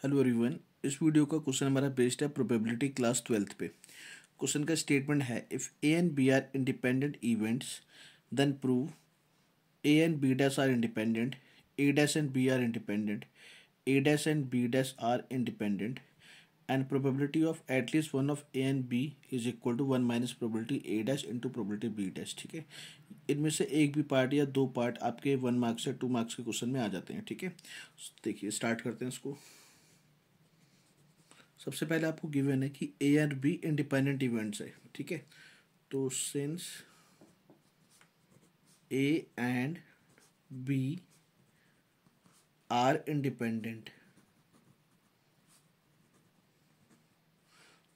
Hello everyone. इस video का question हमारा बेस्ड है प्रोबेबिलिटी क्लास 12th पे। क्वेश्चन का स्टेटमेंट है if A and B are independent events then prove A and B dash are independent, A dash and B are independent, A dash and B dash are independent and probability of at least one of A and B is equal to 1 minus probability A dash into probability B dash. ठीक है, इनमें से एक भी part या दो part आपके 1 marks या 2 मार्क्स के क्वेश्चन में आ जाते हैं। ठीक है, देखिए स्टार्ट करते हैं इसको। सबसे पहले आपको गिवन है कि ए और बी इंडिपेंडेंट इवेंट्स है। ठीक है, तो since A and B are independent,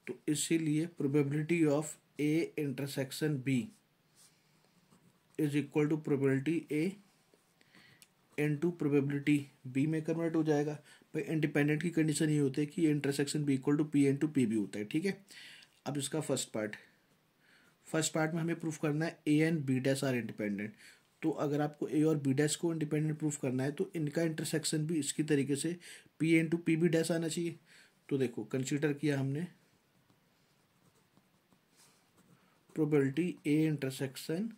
तो इसीलिए probability of A intersection B is equal to probability A into probability B में कन्वर्ट हो जाएगा। भाई इंडिपेंडेंट की कंडीशन ये होती है कि intersection B equal to P into P B होता है। ठीक है, अब इसका फर्स्ट पार्ट में हमें प्रूफ करना है A and B dash are independent. तो अगर आपको ए और बी डैश को इंडिपेंडेंट प्रूफ करना है तो इनका इंटरसेक्शन भी इसकी तरीके से P into P B dash आना चाहिए। तो देखो कंसीडर किया हमने probability A intersection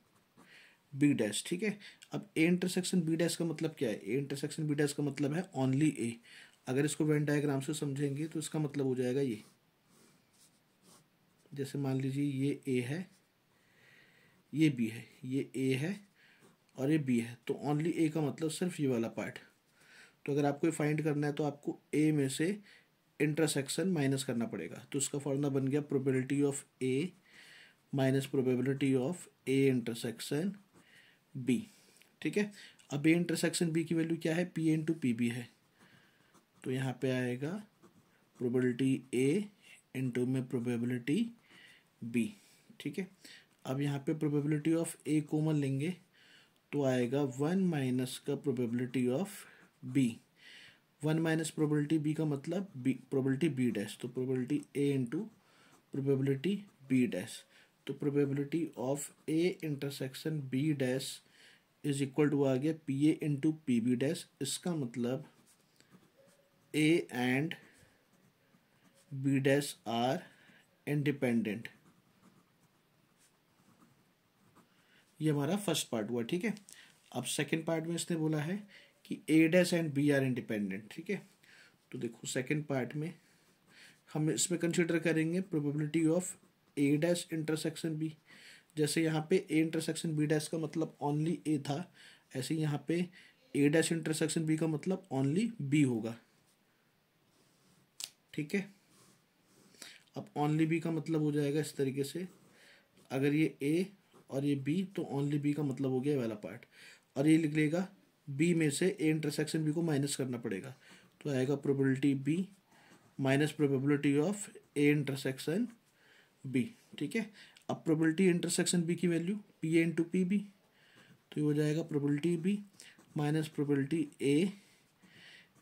B dash. ठीक है, अब ए इंटरसेक्शन बी डैश का मतलब क्या है? ए इंटरसेक्शन बी डैश का मतलब है ओनली ए। अगर इसको वेन डायग्राम से समझेंगे तो इसका मतलब हो जाएगा ये, जैसे मान लीजिए ये ए है, ये बी है, ये ए है और ये बी है, तो ओनली ए का मतलब सिर्फ ये वाला पार्ट। तो अगर आपको फाइंड करना है तो आपको ए में से इंटरसेक्शन माइनस करना पड़ेगा। तो इसका फॉर्मूला बन गया probability of A minus probability of A intersection B. ठीक है, अब ए इंटरसेक्शन बी की वैल्यू क्या है? पी इंटू पी बी है। तो यहाँ पे आएगा प्रोबेबिलिटी ए इंटू में प्रोबेबिलिटी बी। ठीक है, अब यहाँ पे प्रोबेबिलिटी ऑफ ए कॉमन लेंगे तो आएगा 1 माइनस का probability of B. 1 minus probability B का मतलब बी प्रोबेबिलिटी बी डैश, तो probability A into probability B dash. तो probability of A intersection B dash is equal to आ गया P A into P B dash. इसका मतलब A and B dash are independent. ये हमारा first part हुआ। ठीक है, अब सेकंड पार्ट में इसने बोला है कि A dash and B are independent. ठीक है, तो देखो सेकंड पार्ट में हम इसमें कंसीडर करेंगे probability of A dash intersection B. जैसे यहाँ पे ए इंटरसेक्शन बी डैश का मतलब ओनली ए था, ऐसे यहाँ पे ए डैश इंटरसेक्शन बी का मतलब ओनली बी होगा। ठीक है, अब ओनली बी का मतलब हो जाएगा इस तरीके से, अगर ये ए और ये बी तो ओनली बी का मतलब हो गया वाला पार्ट। और ये लिख लेगा बी में से ए इंटरसेक्शन बी को माइनस करना पड़ेगा, तो आएगा probability B minus probability of A intersection B. ठीक है, अब प्रोबेबिलिटी इंटरसेक्शन बी की value P A into P B, तो ये हो जाएगा probability B minus probability A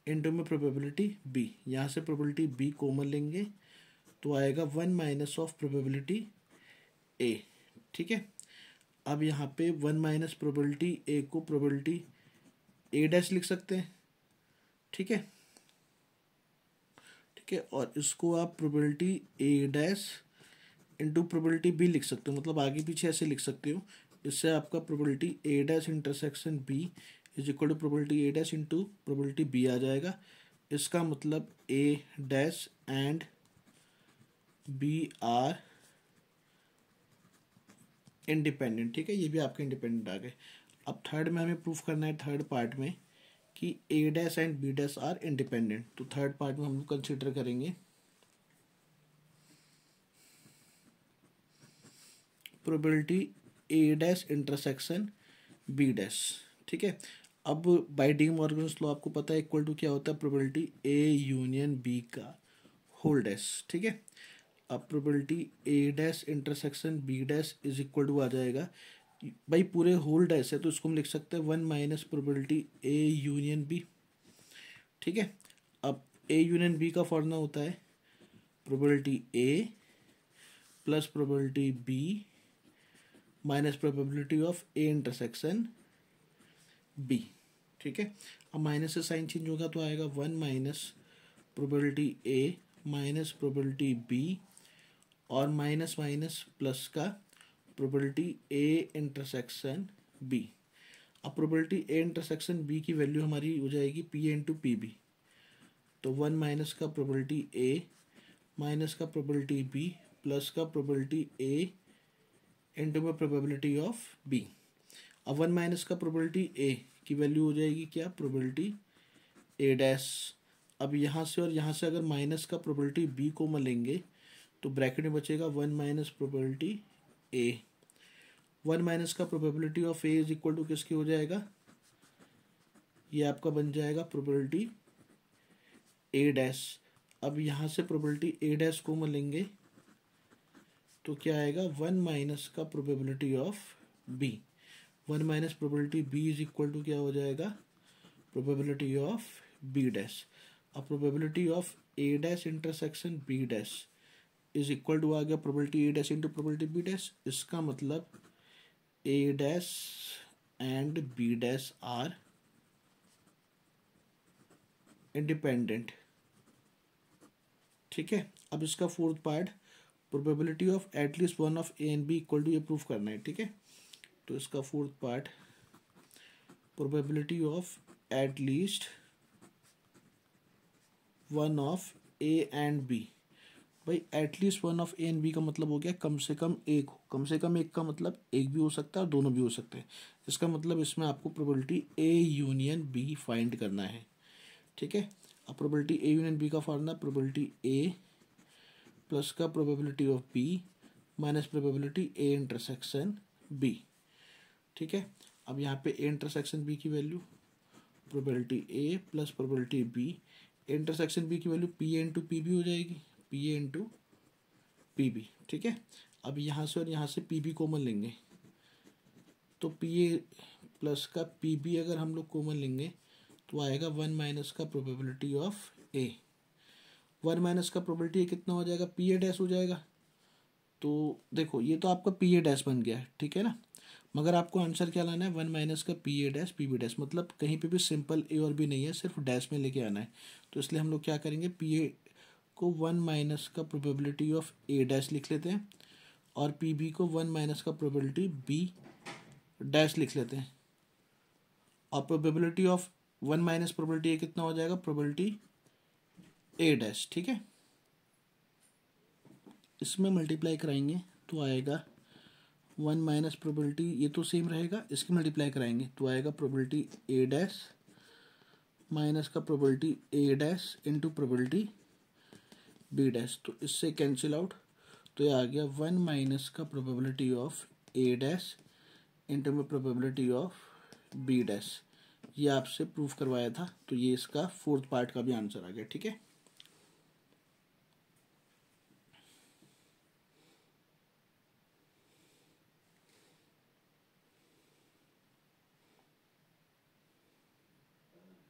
into में प्रोबेबिलिटी बी। यहाँ से प्रोबेबिलिटी बी कॉमन लेंगे तो आएगा 1 माइनस ऑफ प्रोबेबिलिटी ए। ठीक है, अब यहाँ पे 1 माइनस प्रोबेबिलिटी ए को प्रोबेबिलिटी ए डैश लिख सकते हैं। ठीक है, ठीक है, और इसको आप probability A dash into probability B लिख सकते हो, मतलब आगे पीछे ऐसे लिख सकते हो। इससे आपका probability A dash intersection B is equal to probability A dash into probability B आ जाएगा। इसका मतलब A dash and B are independent. ठीक है, ये भी आपके इंडिपेंडेंट आ गए। अब थर्ड में हमें प्रूफ करना है, थर्ड पार्ट में, कि A dash and B dash are independent. तो थर्ड पार्ट में हम लोग कंसिडर करेंगे probability A dash intersection B dash. ठीक है, अब बाय डी मॉर्गन्स लॉ आपको पता है इक्वल टू क्या होता है? प्रोबेबिलिटी ए यूनियन बी का होल डैश। ठीक है, अब probability A dash intersection B dash is equal to आ जाएगा, भाई पूरे होल डैश है तो इसको हम लिख सकते हैं 1 minus probability A union B. ठीक है, अब ए यूनियन बी का फॉर्मूला होता है probability A plus probability B minus probability of A intersection B. ठीक है, अब माइनस से साइन चेंज होगा तो आएगा 1 minus probability A minus probability B और माइनस माइनस प्लस का प्रोबेबिलिटी ए इंटरसेक्शन बी। अब प्रोबेबिलिटी ए इंटरसेक्शन बी की वैल्यू हमारी हो जाएगी P A into P B. तो 1 माइनस का प्रोबेबिलिटी ए माइनस का प्रोबेबिलिटी बी प्लस का प्रोबेबिलिटी ए इंटू में प्रोबेबिलिटी ऑफ बी। अब 1 माइनस का प्रोबेबिलिटी ए की वैल्यू हो जाएगी क्या, प्रोबेबिलिटी ए डैश। अब यहाँ से और यहाँ से अगर माइनस का प्रोबेबिलिटी बी को लेंगे तो ब्रैकेट में बचेगा 1 माइनस प्रोबेबिलिटी ए। 1 माइनस का probability of A is equal to किसकी हो जाएगा, ये आपका बन जाएगा प्रोबेबिलिटी ए डैश। अब यहाँ से प्रोबेबिलिटी ए डैश को लेंगे तो क्या आएगा, 1 माइनस का probability of B. 1 minus probability B is equal to क्या हो जाएगा, प्रोबेबिलिटी ऑफ बी डैश। अब probability of A dash intersection B dash is equal to आ गया probability A dash into probability B dash. इसका मतलब A dash and B dash are independent. ठीक है, अब इसका fourth part, probability of at least one of A and B equal to, ये proof करना है। ठीक है, तो इसका fourth part, probability of at least one of A and B. भाई at least one of A and B का मतलब हो गया कम से कम एक हो। कम से कम एक का मतलब एक भी हो सकता है और दोनों भी हो सकते हैं। इसका मतलब इसमें आपको probability A union B find करना है। ठीक है, अब प्रोबेबिलिटी ए यूनियन बी का फॉर्मूला प्रोबेबिलिटी ए प्लस का probability of B minus probability A intersection B. ठीक है, अब यहाँ पे ए इंटरसेक्शन बी की value probability A plus probability B, intersection B की value P A into P B हो जाएगी, P A into P B. ठीक है, अब यहाँ से और यहाँ से पी बी कॉमन लेंगे तो पी ए प्लस का पी बी अगर हम लोग कॉमन लेंगे तो आएगा 1 माइनस का प्रोबेबिलिटी ऑफ ए। 1 माइनस का प्रोबेबिलिटी कितना हो जाएगा, पी ए डैश हो जाएगा। तो देखो ये तो आपका पी ए डैश बन गया है। ठीक है ना, मगर आपको आंसर क्या लाना है, 1 माइनस का P A dash P B dash. मतलब कहीं पे भी सिंपल ए और बी नहीं है, सिर्फ डैश में लेके आना है। तो इसलिए हम लोग क्या करेंगे, पी ए को 1 माइनस का प्रोबेबिलिटी ऑफ ए डैश लिख लेते हैं और पी बी को 1 माइनस का प्रोबेबिलिटी बी डैश लिख लेते हैं। और प्रोबेबिलिटी ऑफ 1 माइनस प्रोबेबिलिटी ए कितना हो जाएगा, प्रोबेबिलिटी ए डैश। ठीक है, इसमें मल्टीप्लाई कराएंगे तो आएगा 1 माइनस प्रोबेबिलिटी, ये तो सेम रहेगा, इसकी मल्टीप्लाई कराएंगे तो आएगा प्रोबेबिलिटी ए डैश माइनस का probability A dash into probability B dash. तो इससे कैंसिल आउट, तो ये आ गया 1 माइनस का probability of A dash into में प्रोबेबिलिटी ऑफ बी डैश। ये आपसे प्रूफ करवाया था, तो ये इसका फोर्थ पार्ट का भी आंसर आ गया। ठीक है।